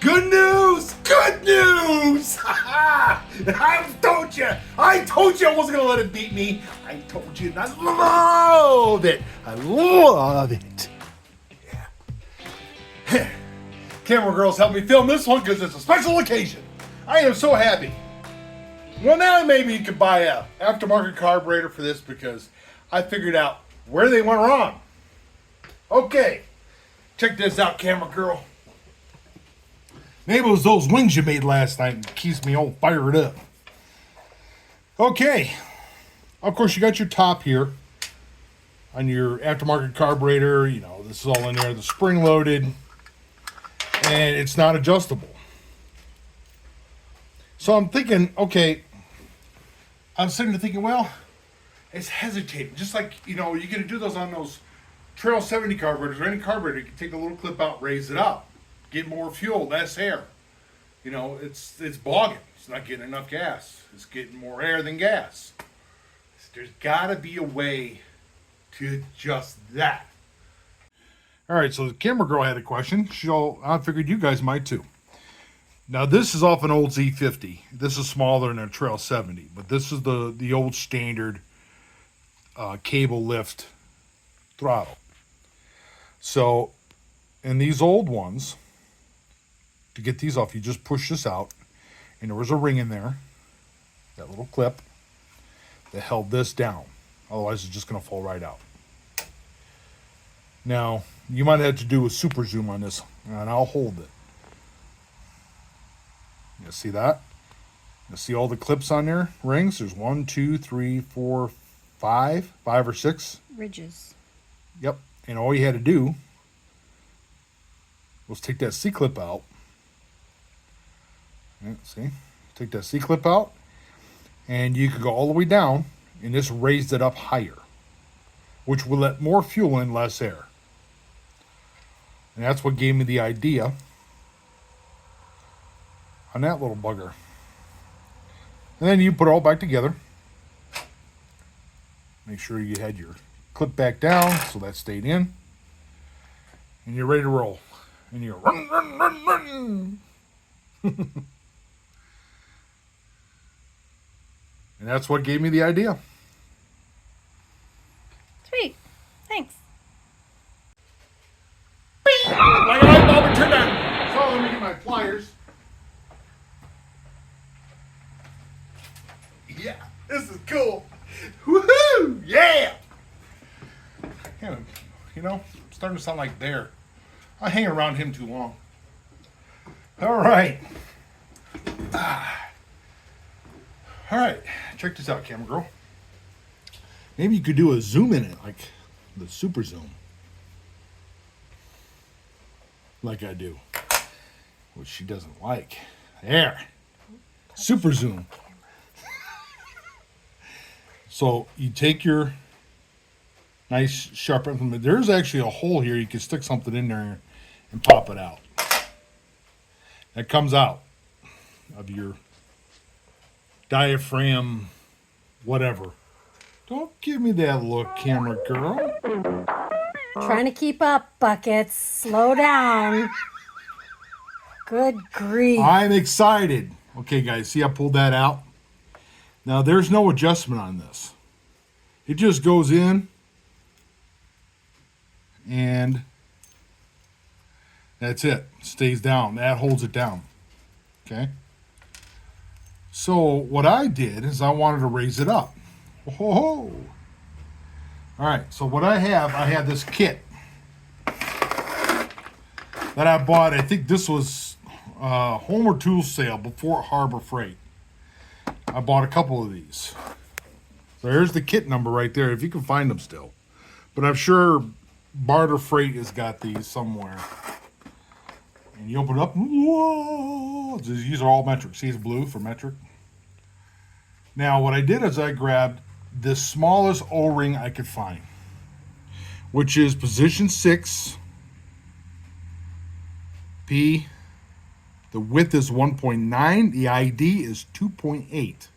Good news! Good news! I told you! I told you I wasn't gonna let it beat me. I told you, and I love it. I love it. Yeah. Camera girls help me film this one because it's a special occasion. I am so happy. Well, now maybe you could buy a aftermarket carburetor for this because I figured out where they went wrong. Okay, check this out, camera girl. Maybe it was those wings you made last night and keeps me all fired up. Okay, of course you got your top here on your aftermarket carburetor. You know, this is all in there, the spring loaded, and it's not adjustable. So I'm thinking, okay, I'm sitting there thinking, well, it's hesitating. Just like, you know, you're going to do those on those Trail 70 carburetors or any carburetor. You can take the little clip out, raise it up, get more fuel, less air. You know, it's bogging. It's not getting enough gas. It's getting more air than gas. There's got to be a way to adjust that. All right, so the camera girl had a question. I figured you guys might too. Now, this is off an old Z50. This is smaller than a Trail 70, but this is the old standard cable lift throttle. So, in these old ones, to get these off, you just push this out, and there was a ring in there, that little clip, that held this down. Otherwise, it's just going to fall right out. Now, you might have to do a super zoom on this, and I'll hold it. You see that? You see all the clips on there? Rings? There's 1, 2, 3, 4, 5 or 6 ridges. Yep. And all you had to do was take that C-clip out. See? Take that C-clip out, and you could go all the way down, and this raised it up higher, which will let more fuel in, less air. And that's what gave me the idea on that little bugger. And then you put it all back together. Make sure you had your clip back down so that stayed in. And you're ready to roll. And you're run, run, run, run. And that's what gave me the idea. Sweet. Thanks. Like a light bulb and turn on. So let me get my pliers. Yeah, this is cool. Woohoo! Yeah! You know, I'm starting to sound like Bear. I hang around him too long. All right. All right, check this out, camera girl. Maybe you could do a zoom in it, like the super zoom. Like I do. Which she doesn't like. There. Super zoom. So you take your nice sharp implement. There's actually a hole here. You can stick something in there and pop it out. That comes out of your diaphragm, whatever. Don't give me that look, camera girl. Trying to keep up, Buckets. Slow down. Good grief. I'm excited. Okay, guys, see I pulled that out? Now, there's no adjustment on this. It just goes in, and that's it. Stays down. That holds it down. Okay? So, what I did is I wanted to raise it up. Whoa! All right, so what I have this kit that I bought. I think this was Homer Tool Sale before Harbor Freight. I bought a couple of these. So here's the kit number right there, if you can find them still. But I'm sure Barter Freight has got these somewhere. And you open it up, whoa! These are all metric. See, it's blue for metric. Now, what I did is I grabbed the smallest O-ring I could find, which is position 6. P. The width is 1.9. The ID is 2.8.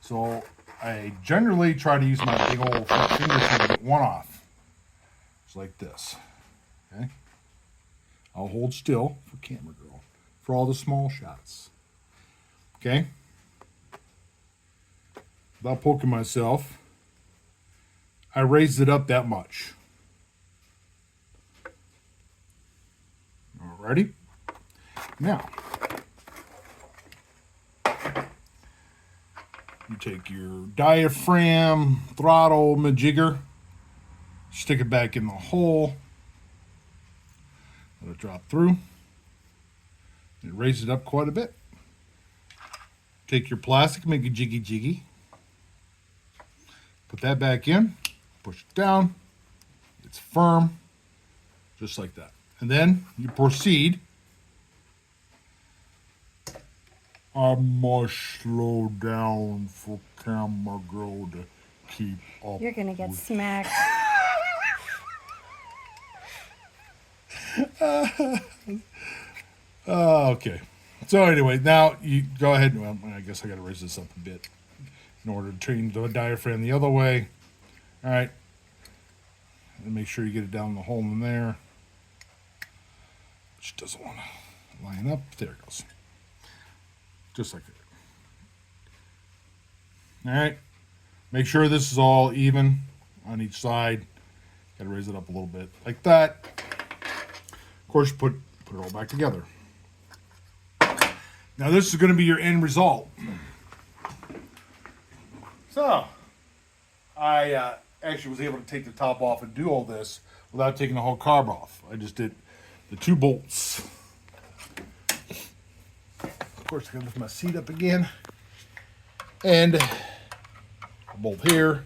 So I generally try to use my big old fingers to get one off. Just like this. Okay. I'll hold still for camera girl for all the small shots. Okay? Without poking myself, I raised it up that much. Alrighty? Now, you take your diaphragm, throttle, majigger, stick it back in the hole, let it drop through, and raise it up quite a bit. Take your plastic, make a jiggy jiggy, put that back in, push it down, it's firm, just like that. And then you proceed. I must slow down for camera girl to keep up. You're going to get smacked. Okay. So anyway, now you go ahead and, well, I guess I got to raise this up a bit in order to turn the diaphragm the other way. All right. And make sure you get it down the hole in there. Which doesn't want to line up. There it goes. Just like that. All right. Make sure this is all even on each side. Got to raise it up a little bit like that. Of course, put it all back together. Now this is going to be your end result. So, I actually was able to take the top off and do all this without taking the whole carb off. I just did the 2 bolts. Of course, I gotta lift my seat up again. And a bolt here.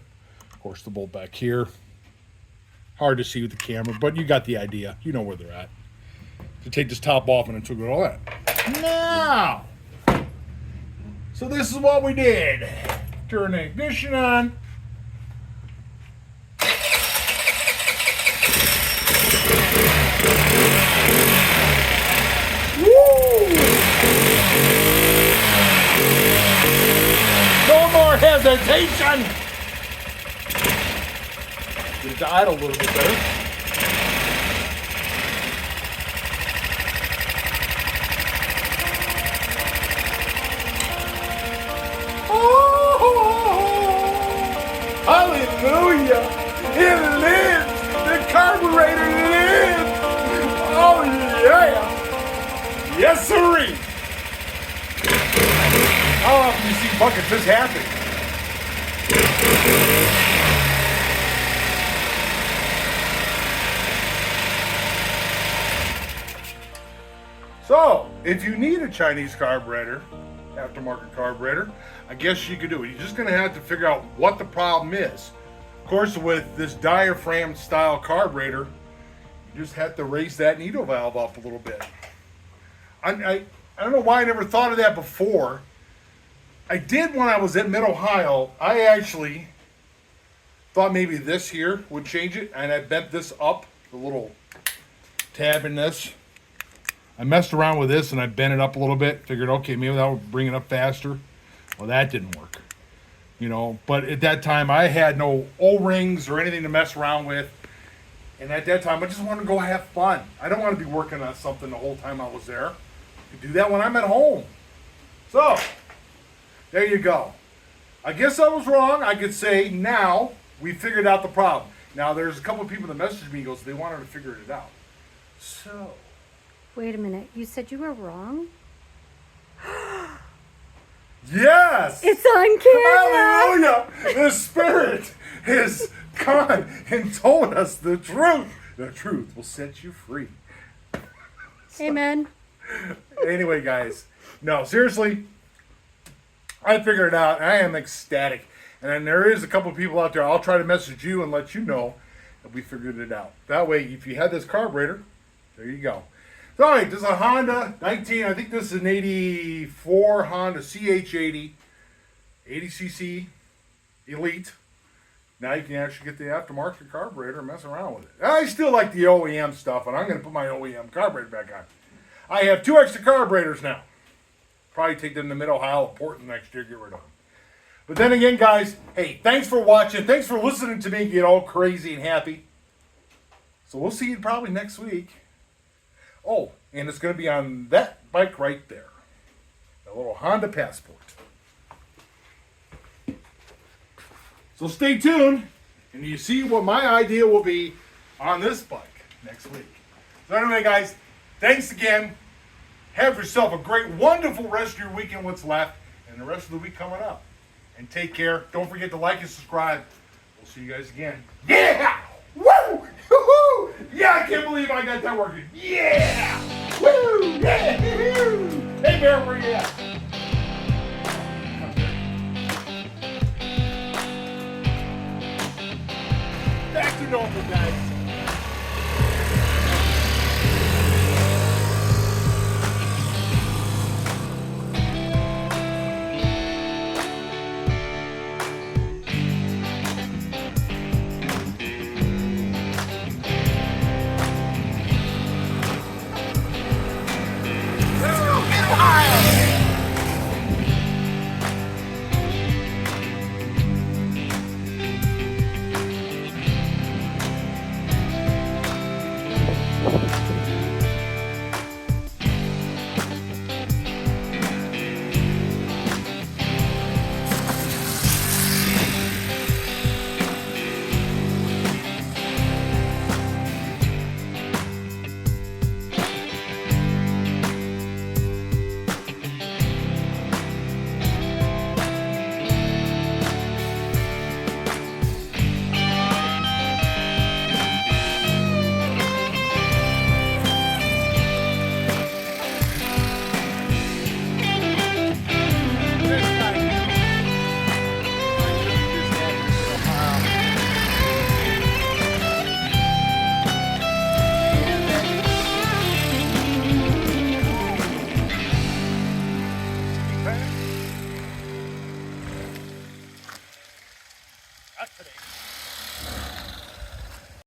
Of course, the bolt back here. Hard to see with the camera, but you got the idea. You know where they're at. To take this top off and I took it all out. Now, so this is what we did. Turn the ignition on. No more hesitation. Get it to idle a little bit better. Hallelujah! It lives! The carburetor lives! Oh yeah! Yes, sirree! How often do you see buckets this happen? So, if you need a Chinese carburetor, aftermarket carburetor, I guess you could do it. You're just going to have to figure out what the problem is. Of course, with this diaphragm style carburetor, you just have to raise that needle valve up a little bit. I don't know why I never thought of that before. I did when I was in Mid-Ohio. I actually thought maybe this here would change it, and I bent this up, the little tab in this. I messed around with this and I bent it up a little bit. Figured, okay, maybe that would bring it up faster. Well, that didn't work. You know, but at that time I had no O-rings or anything to mess around with. And at that time I just wanted to go have fun. I don't want to be working on something the whole time I was there. I could do that when I'm at home. So, there you go. I guess I was wrong. I could say now we figured out the problem. Now there's a couple of people that messaged me and goes, they wanted to figure it out. So... Wait a minute. You said you were wrong? Yes! It's on camera! Hallelujah! The Spirit has come and told us the truth. The truth will set you free. Amen. Anyway, guys. No, seriously. I figured it out. I am ecstatic. And then there is a couple people out there. I'll try to message you and let you know that we figured it out. That way, if you had this carburetor, there you go. So, all right, this is a Honda 19. I think this is an 84 Honda ch80. 80cc Elite. Now you can actually get the aftermarket carburetor and mess around with it. I still like the OEM stuff, and I'm going to put my OEM carburetor back on. I have 2 extra carburetors now. Probably take them to Mid-Ohio, Portland next year, get rid of them. But then again, guys, hey, thanks for watching. Thanks for listening to me get all crazy and happy. So we'll see you probably next week. Oh, and it's going to be on that bike right there. A little Honda Passport. So stay tuned, and you see what my idea will be on this bike next week. So anyway, guys, thanks again. Have yourself a great, wonderful rest of your weekend, what's left, and the rest of the week coming up. And take care. Don't forget to like and subscribe. We'll see you guys again. Yeah! Woo! Woo-hoo! Yeah, I can't believe I got that working. Yeah! Woo! Yeah! Hey, Bear, where you at? Back to normal, guys. Not today.